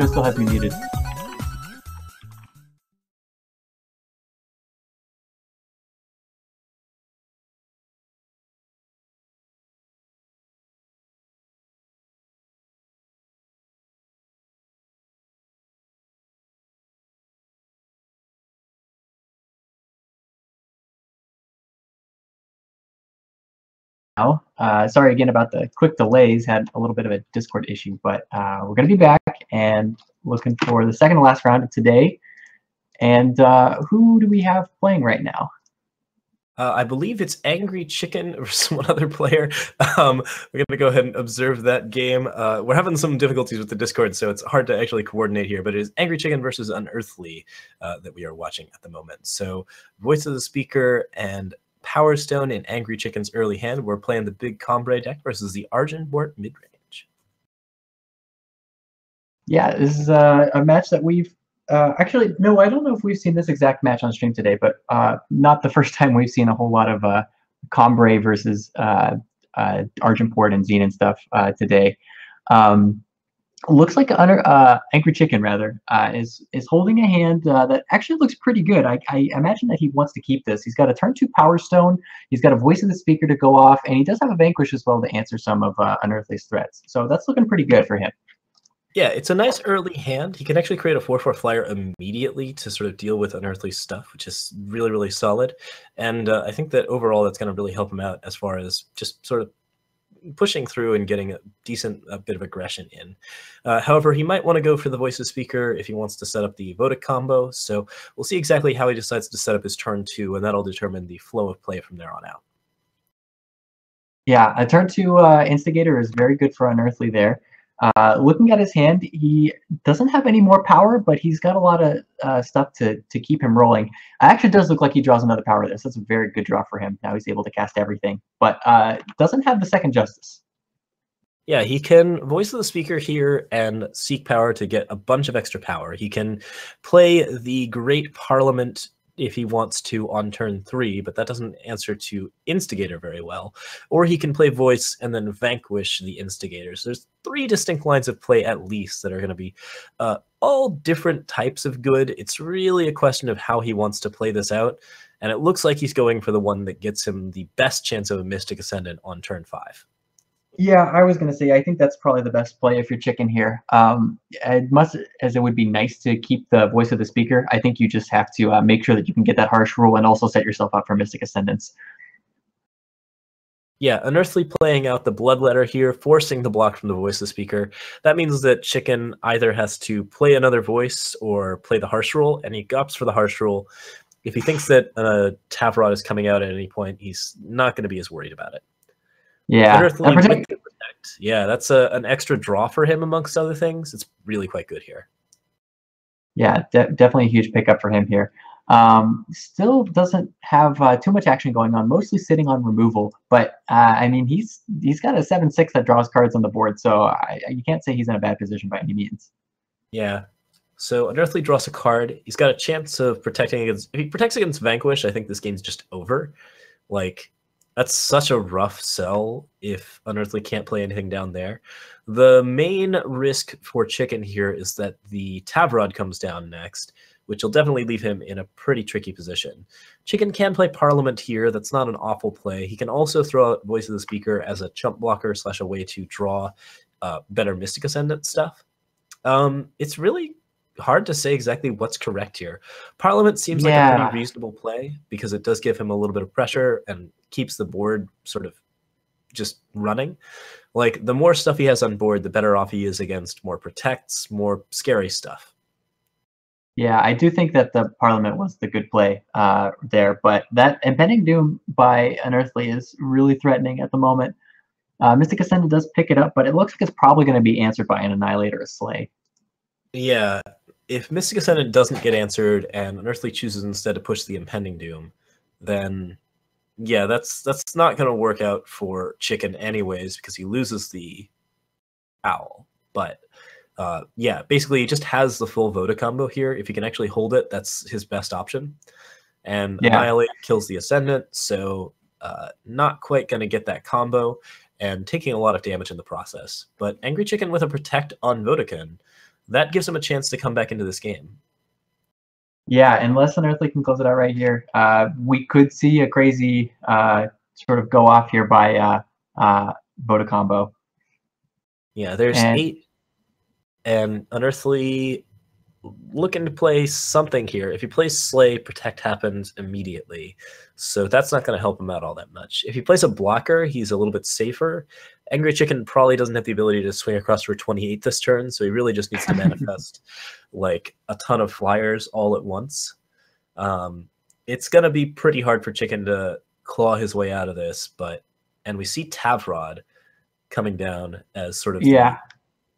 I still have you muted. Now, sorry again about the quick delays. Had a little bit of a Discord issue, but we're going to be back and looking for the second to last round of today. And who do we have playing right now? I believe it's Angrychicken or some other player. We're going to go ahead and observe that game. We're having some difficulties with the Discord, so it's hard to actually coordinate here, but it is Angrychicken versus Unearthly that we are watching at the moment. So voice of the speaker and Power Stone in Angrychicken's early hand. We're playing the big Combray deck versus the Argenbort midrange. Yeah, this is a match that we've actually, no, I don't know if we've seen this exact match on stream today, but not the first time we've seen a whole lot of Combray versus Argenport and Zine and stuff today. Looks like Angrychicken rather is holding a hand that actually looks pretty good. I imagine that he wants to keep this. He's got a turn 2 Power Stone. He's got a Voice of the Speaker to go off, and he does have a Vanquish as well to answer some of Unearthly's threats. So that's looking pretty good for him. Yeah, it's a nice early hand. He can actually create a 4/4 flyer immediately to sort of deal with Unearthly's stuff, which is really, really solid. And I think that overall that's going to really help him out as far as just sort of pushing through and getting a decent bit of aggression in. However, he might want to go for the Voice of Speaker if he wants to set up the Votic combo. So we'll see exactly how he decides to set up his turn 2, and that'll determine the flow of play from there on out. Yeah, a turn 2 Instigator is very good for Unearthly there. Looking at his hand, he doesn't have any more power, but he's got a lot of stuff to keep him rolling. It actually does look like he draws another power this. That's a very good draw for him. Now he's able to cast everything, but doesn't have the second Justice. Yeah, he can Voice of the Speaker here and seek power to get a bunch of extra power. He can play the Great Parliament if he wants to on turn 3, but that doesn't answer to Instigator very well. Or he can play Voice and then Vanquish the Instigators. There's 3 distinct lines of play at least that are going to be all different types of good. It's really a question of how he wants to play this out, and it looks like he's going for the one that gets him the best chance of a Mystic Ascendant on turn 5. Yeah, I was going to say, I think that's probably the best play if you're chicken here. As it would be nice to keep the Voice of the Speaker, I think you just have to make sure that you can get that harsh rule and also set yourself up for Mystic Ascendance. Yeah, Unearthly playing out the Bloodletter here, forcing the block from the Voice of the Speaker. That means that Chicken either has to play another voice or play the harsh rule, and he opts for the harsh rule. If he thinks that Tavrod is coming out at any point, he's not going to be as worried about it. Yeah, Unearthly with the Protect. Yeah, that's an extra draw for him amongst other things. It's really quite good here. Yeah, definitely a huge pickup for him here. Still doesn't have too much action going on, mostly sitting on removal. But I mean, he's got a 7/6 that draws cards on the board, so you can't say he's in a bad position by any means. Yeah. So Unearthly draws a card. He's got a chance of protecting against. If he protects against Vanquish, I think this game's just over. Like, that's such a rough sell if Unearthly can't play anything down there. The main risk for Chicken here is that the Tavrod comes down next, which will definitely leave him in a pretty tricky position. Chicken can play Parliament here. That's not an awful play. He can also throw out Voice of the Speaker as a chump blocker / a way to draw better Mystic Ascendant stuff. It's really hard to say exactly what's correct here. Parliament seems like a pretty reasonable play because it does give him a little bit of pressure and keeps the board sort of just running. Like, the more stuff he has on board, the better off he is against more protects, more scary stuff. Yeah, I do think that the Parliament was the good play there, but that Impending Doom by Unearthly is really threatening at the moment. Mystic Ascendant does pick it up, but it looks like it's probably going to be answered by an Annihilator or Slay. Yeah, if Mystic Ascendant doesn't get answered and Unearthly chooses instead to push the Impending Doom, then yeah, that's not going to work out for Chicken anyways because he loses the Owl. But yeah, basically he just has the full Voda combo here. If he can actually hold it, that's his best option. And Annihilate kills the Ascendant, so not quite going to get that combo and taking a lot of damage in the process. But Angrychicken with a Protect on Vodakin that gives him a chance to come back into this game. Yeah, unless Unearthly can close it out right here, we could see a crazy sort of go off here by Voda combo. Yeah, there's 8, and Unearthly looking to play something here. If he plays Slay, Protect happens immediately, so that's not going to help him out all that much. If he plays a blocker, he's a little bit safer. Angrychicken probably doesn't have the ability to swing across for 28 this turn, so he really just needs to manifest like a ton of flyers all at once. It's going to be pretty hard for Chicken to claw his way out of this, and we see Tavrod coming down as sort of the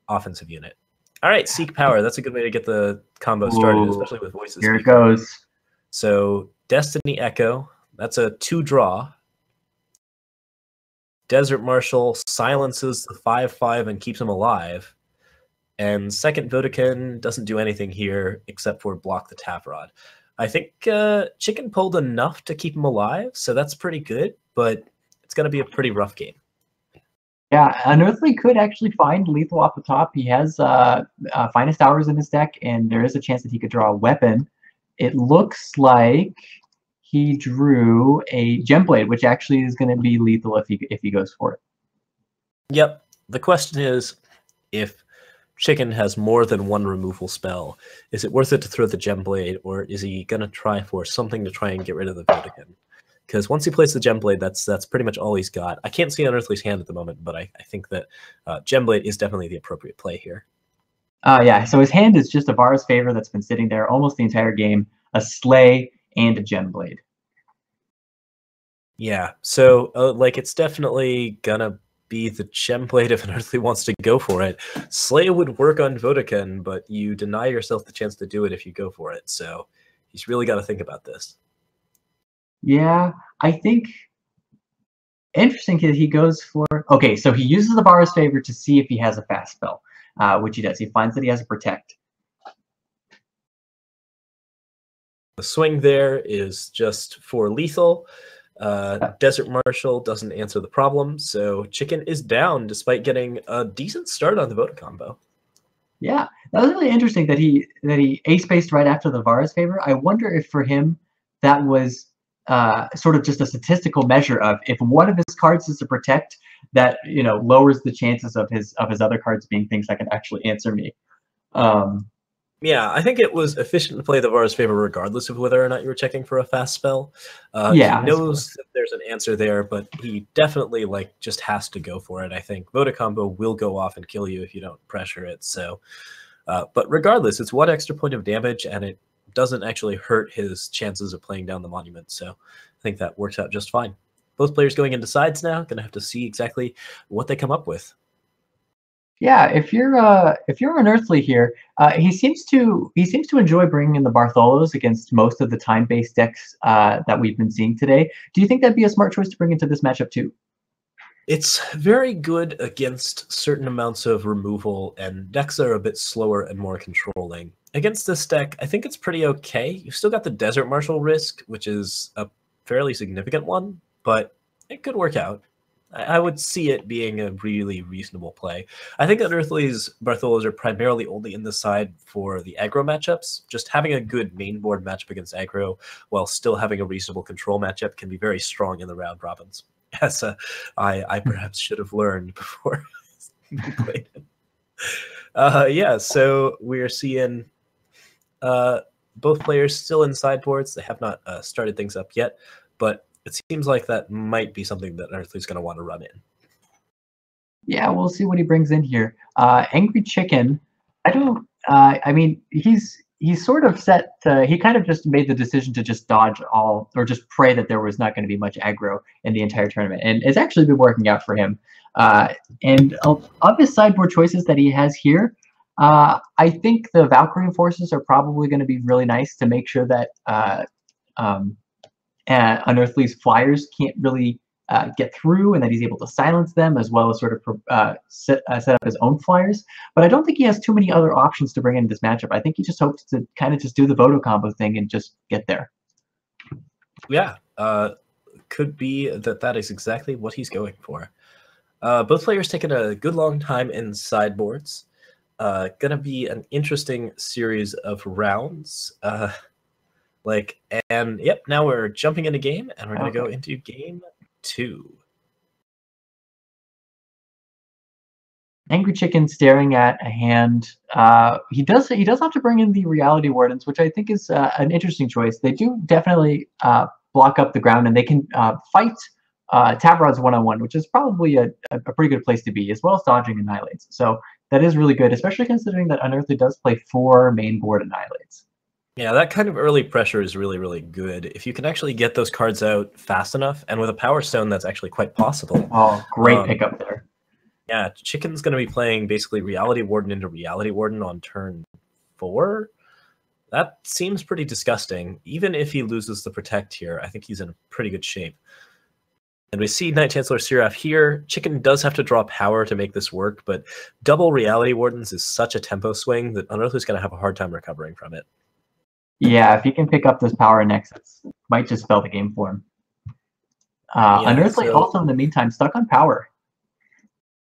offensive unit. All right, Seek Power. That's a good way to get the combo started, especially with voices. Here it goes. So Destiny Echo, that's a 2-draw. Desert Marshal silences the 5/5 and keeps him alive. And second Vodafone doesn't do anything here except for block the Tavrod. I think Chicken pulled enough to keep him alive, so that's pretty good, but it's going to be a pretty rough game. Yeah, Unearthly could actually find lethal off the top. He has Finest Hours in his deck, and there is a chance that he could draw a weapon. It looks like he drew a Gemblade, which actually is going to be lethal if he goes for it. Yep. The question is, if Chicken has more than one removal spell, is it worth it to throw the Gemblade, or is he going to try for something to try and get rid of the Vodafone? Because once he plays the Gemblade, that's pretty much all he's got. I can't see Unearthly's hand at the moment, but I think that Gemblade is definitely the appropriate play here. Yeah, so his hand is just a Vara's Favor that's been sitting there almost the entire game, a Slay, and a Gemblade. Yeah, so like it's definitely gonna be the Gemblade if Unearthly wants to go for it. Slay would work on Vodafone, but you deny yourself the chance to do it if you go for it. So he's really got to think about this. Yeah, I think interesting that he goes for... Okay, so he uses the Vara's Favor to see if he has a fast spell, which he does. He finds that he has a Protect. The swing there is just for lethal. Desert Marshal doesn't answer the problem, so Chicken is down despite getting a decent start on the Voda combo. Yeah, that was really interesting that he ace-spaced right after the Vara's Favor. I wonder if for him that was sort of just a statistical measure of if one of his cards is to Protect, that lowers the chances of his other cards being things that can actually answer me. Yeah, I think it was efficient to play the Vara's Favor regardless of whether or not you were checking for a fast spell. Yeah, he knows that there's an answer there, but he definitely just has to go for it. I think Voda combo will go off and kill you if you don't pressure it. So, but regardless, it's 1 extra point of damage, and it doesn't actually hurt his chances of playing down the monument. So I think that works out just fine. Both players going into sides now, going to have to see exactly what they come up with. Yeah, if you're Unearthly here, he seems to enjoy bringing in the Bartholos against most of the time-based decks that we've been seeing today. Do you think that'd be a smart choice to bring into this matchup too? It's very good against certain amounts of removal, and decks are a bit slower and more controlling. Against this deck, I think it's pretty okay. You've still got the Desert Marshal risk, which is a fairly significant one, but it could work out. I would see it being a really reasonable play. I think Unearthly's Bartholos are primarily only in the side for the aggro matchups. Just having a good main board matchup against aggro while still having a reasonable control matchup can be very strong in the round robins. As I perhaps should have learned before we played it. Yeah, so we're seeing both players still in sideboards. They have not started things up yet, but it seems like that might be something that Unearthly's going to want to run in. Yeah, we'll see what he brings in here. Angrychicken, I mean, he's sort of set he kind of just made the decision to just dodge all, or just pray that there was not going to be much aggro in the entire tournament, and it's actually been working out for him. And of his sideboard choices that he has here, I think the Valkyrie Forces are probably going to be really nice to make sure that Unearthly's flyers can't really get through, and that he's able to silence them, as well as sort of set up his own flyers. But I don't think he has too many other options to bring into this matchup. I think he just hopes to kind of just do the Vodo combo thing and just get there. Yeah, could be that is exactly what he's going for. Both players taking a good long time in sideboards. gonna be an interesting series of rounds. And yep, now we're jumping into game, and we're gonna go into game 2. Angrychicken staring at a hand. He does have to bring in the reality wardens, which I think is an interesting choice. They do definitely block up the ground, and they can fight Tabrods one-on-one, which is probably a pretty good place to be, as well as dodging annihilates. So that is really good, especially considering that Unearthly does play 4 main board annihilates. Yeah, that kind of early pressure is really, really good. If you can actually get those cards out fast enough, and with a Power Stone, that's actually quite possible. Oh, great pickup there. Yeah, Chicken's going to be playing basically Reality Warden into Reality Warden on turn 4. That seems pretty disgusting. Even if he loses the Protect here, I think he's in pretty good shape. And we see Knight Chancellor Seraph here. Chicken does have to draw power to make this work, but double Reality Wardens is such a tempo swing that Unearthly's going to have a hard time recovering from it. Yeah, if he can pick up this power next, it might just spell the game for him. Unearthly also, in the meantime, stuck on power.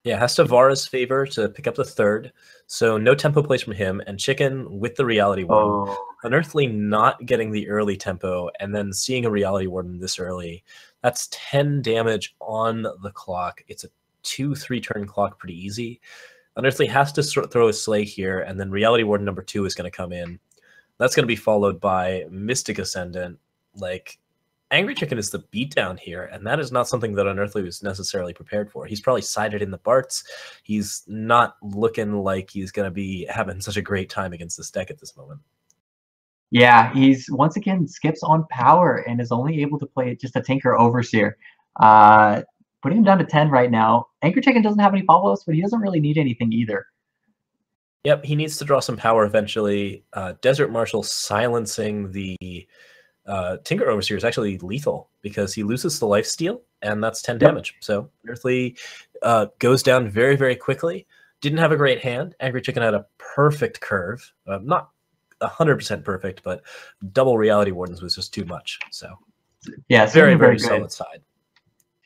Yeah, has to Vara's favor to pick up the 3rd, so no tempo plays from him, and Chicken with the Reality Warden. Unearthly not getting the early tempo, and then seeing a Reality Warden this early. That's 10 damage on the clock. It's a 2-3 turn clock pretty easy. Unearthly has to throw a Slay here, and then Reality Warden number 2 is going to come in. That's going to be followed by Mystic Ascendant. Like, Angrychicken is the beatdown here, and that is not something that Unearthly was necessarily prepared for. He's probably sided in the Barts. He's not looking like he's going to be having such a great time against this deck at this moment. Yeah, he's once again skips on power and is only able to play just a Tinker Overseer. Putting him down to 10 right now. Angrychicken doesn't have any follow-ups, but he doesn't really need anything either. Yep, he needs to draw some power eventually. Desert Marshal silencing the Tinker Overseer is actually lethal because he loses the lifesteal, and that's 10 damage. So Unearthly goes down very, very quickly. Didn't have a great hand. Angrychicken had a perfect curve. Not 100% perfect, but double Reality Wardens was just too much. So yeah, very, very solid side.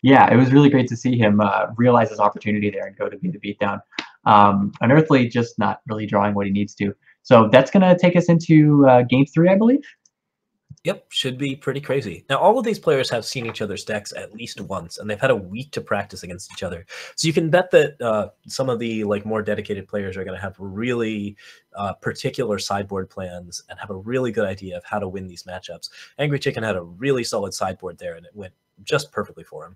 Yeah, it was really great to see him realize his opportunity there and go to be the beatdown. Unearthly just not really drawing what he needs to. So that's going to take us into game 3, I believe. Yep, should be pretty crazy. Now, all of these players have seen each other's decks at least once, and they've had a week to practice against each other. So you can bet that some of the more dedicated players are going to have really particular sideboard plans and have a really good idea of how to win these matchups. Angrychicken had a really solid sideboard there, and it went just perfectly for him.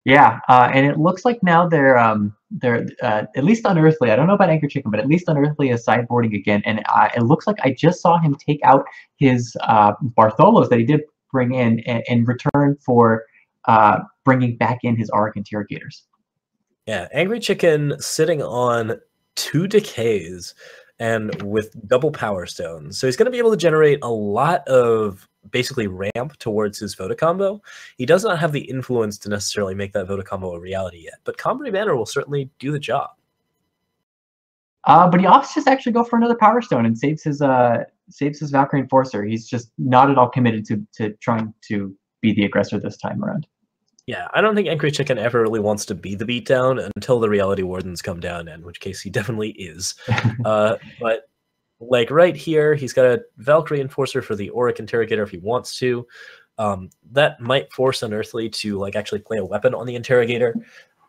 Yeah, and it looks like now they're at least Unearthly. I don't know about Angrychicken, but at least Unearthly is sideboarding again, and it looks like I just saw him take out his Bartholos that he did bring in return for bringing back in his Auric Interrogators. Yeah, Angrychicken sitting on 2 decays and with double Power Stones. So he's going to be able to generate a lot of basically ramp towards his Voda combo. He does not have the influence to necessarily make that Voda combo a reality yet, but Comedy Banner will certainly do the job. But he opts just actually go for another Power Stone and saves his Valkyrie Enforcer. He's just not at all committed to trying to be the aggressor this time around. Yeah, I don't think Angrychicken ever really wants to be the beatdown until the Reality Wardens come down, in which case he definitely is. But like right here, he's got a Valkyrie Enforcer for the Auric Interrogator if he wants to. That might force Unearthly to actually play a weapon on the Interrogator.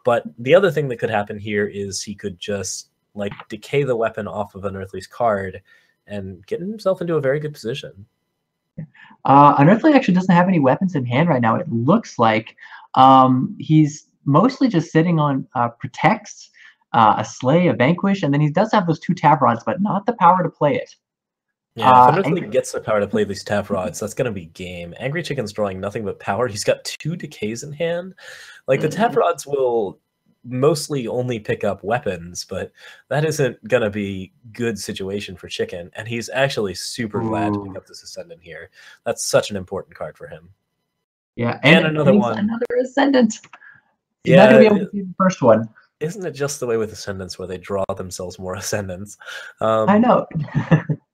But the other thing that could happen here is he could just decay the weapon off of Unearthly's card and get himself into a very good position. Unearthly actually doesn't have any weapons in hand right now. It looks like he's mostly just sitting on Protects, a Slay, a Vanquish, and then he does have those 2 Tab Rods, but not the power to play it. Yeah, if Unearthly gets the power to play these Tab Rods, that's going to be game. Angrychicken's drawing nothing but power. He's got 2 decays in hand. The Tab Rods will mostly only pick up weapons, but that isn't going to be good situation for Chicken, and he's actually super glad to pick up this Ascendant here. That's such an important card for him. Yeah, and another one. Another Ascendant. He's not going to be able to see the first one. Isn't it just the way with Ascendants where they draw themselves more Ascendants? I know.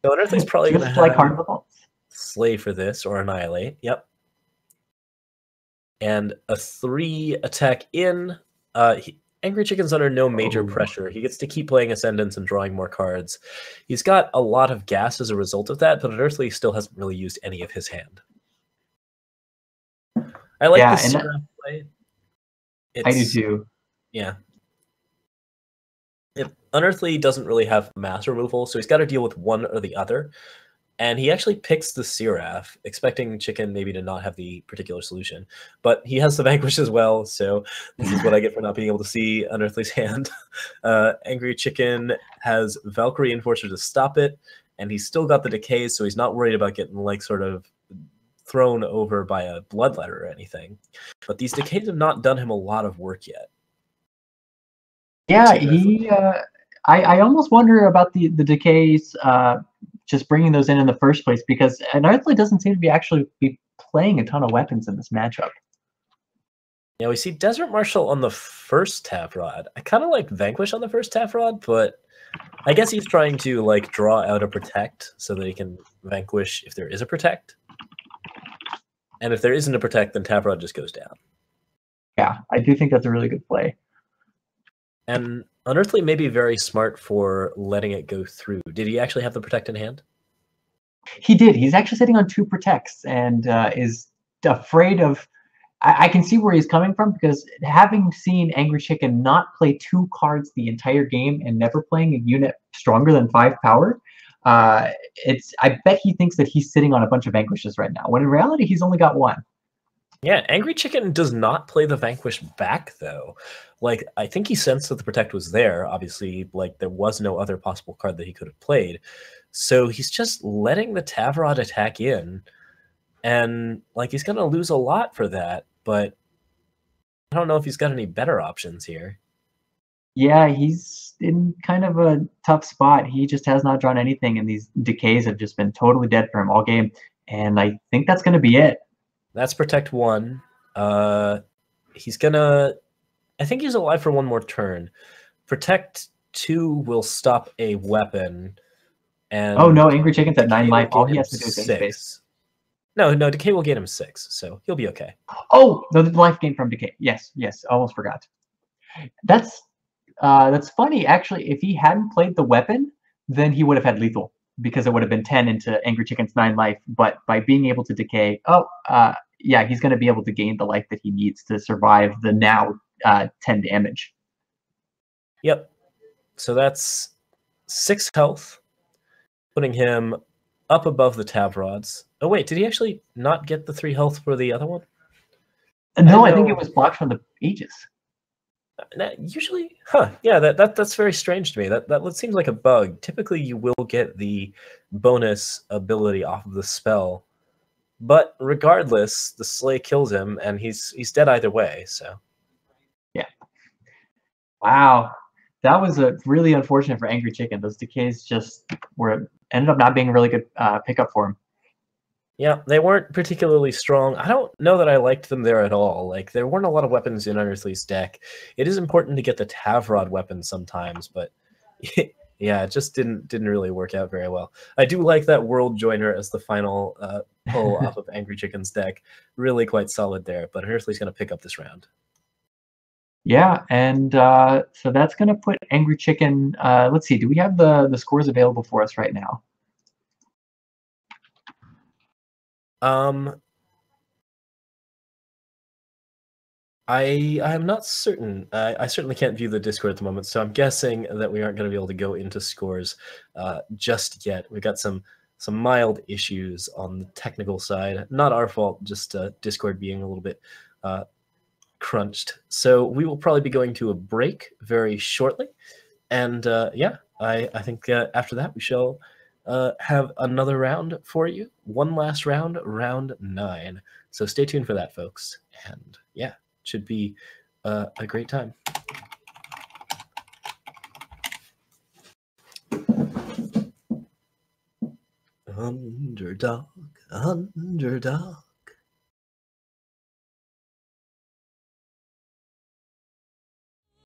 So Unearthly's probably going to have Slay for this or Annihilate. Yep. And a 3 attack in. Angrychicken's under no major Oh. pressure. He gets to keep playing Ascendants and drawing more cards. He's got a lot of gas as a result of that, but Unearthly still hasn't really used any of his hand. I like Yeah, the and Seraph play. I do too. Yeah. Unearthly doesn't really have mass removal, so he's got to deal with one or the other. And he actually picks the Seraph, expecting Chicken maybe to not have the particular solution. But he has the Vanquish as well, so this is what I get for not being able to see Unearthly's hand. Angrychicken has Valkyrie Enforcer to stop it, and he's still got the Decays, so he's not worried about getting, like, sort of thrown over by a Bloodletter or anything. But these Decays have not done him a lot of work yet. Yeah, I almost wonder about the Decays just bringing those in the first place, because Unearthly doesn't seem to be actually playing a ton of weapons in this matchup. Yeah, we see Desert Marshal on the first Tap Rod. I kind of like Vanquish on the first Tap Rod, but I guess he's trying to, like, draw out a Protect so that he can Vanquish if there is a Protect. And if there isn't a Protect, then Tap Rod just goes down. Yeah, I do think that's a really good play. And Unearthly may be very smart for letting it go through. Did he actually have the Protect in hand? He did. He's actually sitting on 2 Protects and is afraid of... I can see where he's coming from, because having seen Angrychicken not play 2 cards the entire game and never playing a unit stronger than 5 power, I bet he thinks that he's sitting on a bunch of Vanquishes right now, when in reality he's only got 1. Yeah, Angrychicken does not play the Vanquish back, though. Like, I think he sensed that the Protect was there. Obviously, like, there was no other possible card that he could have played. So he's just letting the Tavrod attack in. And, like, he's going to lose a lot for that. But I don't know if he's got any better options here. Yeah, he's in kind of a tough spot. He just has not drawn anything, and these Decays have just been totally dead for him all game. And I think that's going to be it. That's Protect 1. He's going to... I think he's alive for 1 more turn. Protect 2 will stop a weapon. And oh no, Angrychicken's at 9 life. All he him has to do is gain space. No, Decay will get him 6, so he'll be okay. Oh, no, the life gain from Decay. Yes, almost forgot. That's funny, actually. If he hadn't played the weapon, then he would have had lethal, because it would have been 10 into Angrychicken's 9 life. But by being able to decay, yeah, he's going to be able to gain the life that he needs to survive the now 10 damage. Yep. So that's 6 health, putting him up above the Tavrods. Oh wait, did he actually not get the 3 health for the other one? No, I think it was blocked from the Aegis. Usually, yeah, that's very strange to me. That seems like a bug. Typically, you will get the bonus ability off of the spell, but regardless, the Slay kills him, and he's dead either way. So, yeah. Wow, that was really unfortunate for Angrychicken. Those decays just ended up not being a really good pickup for him. Yeah, they weren't particularly strong. I don't know that I liked them there at all. Like, there weren't a lot of weapons in Unearthly's deck. It is important to get the Tavrod weapon sometimes, but yeah, it just didn't really work out very well. I do like that World Joiner as the final pull off of Angrychicken's deck. Really quite solid there, but Unearthly's going to pick up this round. Yeah, and so that's going to put Angrychicken... let's see, do we have the scores available for us right now? I'm not certain. I certainly can't view the Discord at the moment, so I'm guessing that we aren't going to be able to go into scores just yet. We've got some mild issues on the technical side. Not our fault, just Discord being a little bit crunched. So we will probably be going to a break very shortly. And yeah, I think after that we shall have another round for you. One last round, round 9. So stay tuned for that, folks. And yeah, should be a great time. Underdog, underdog.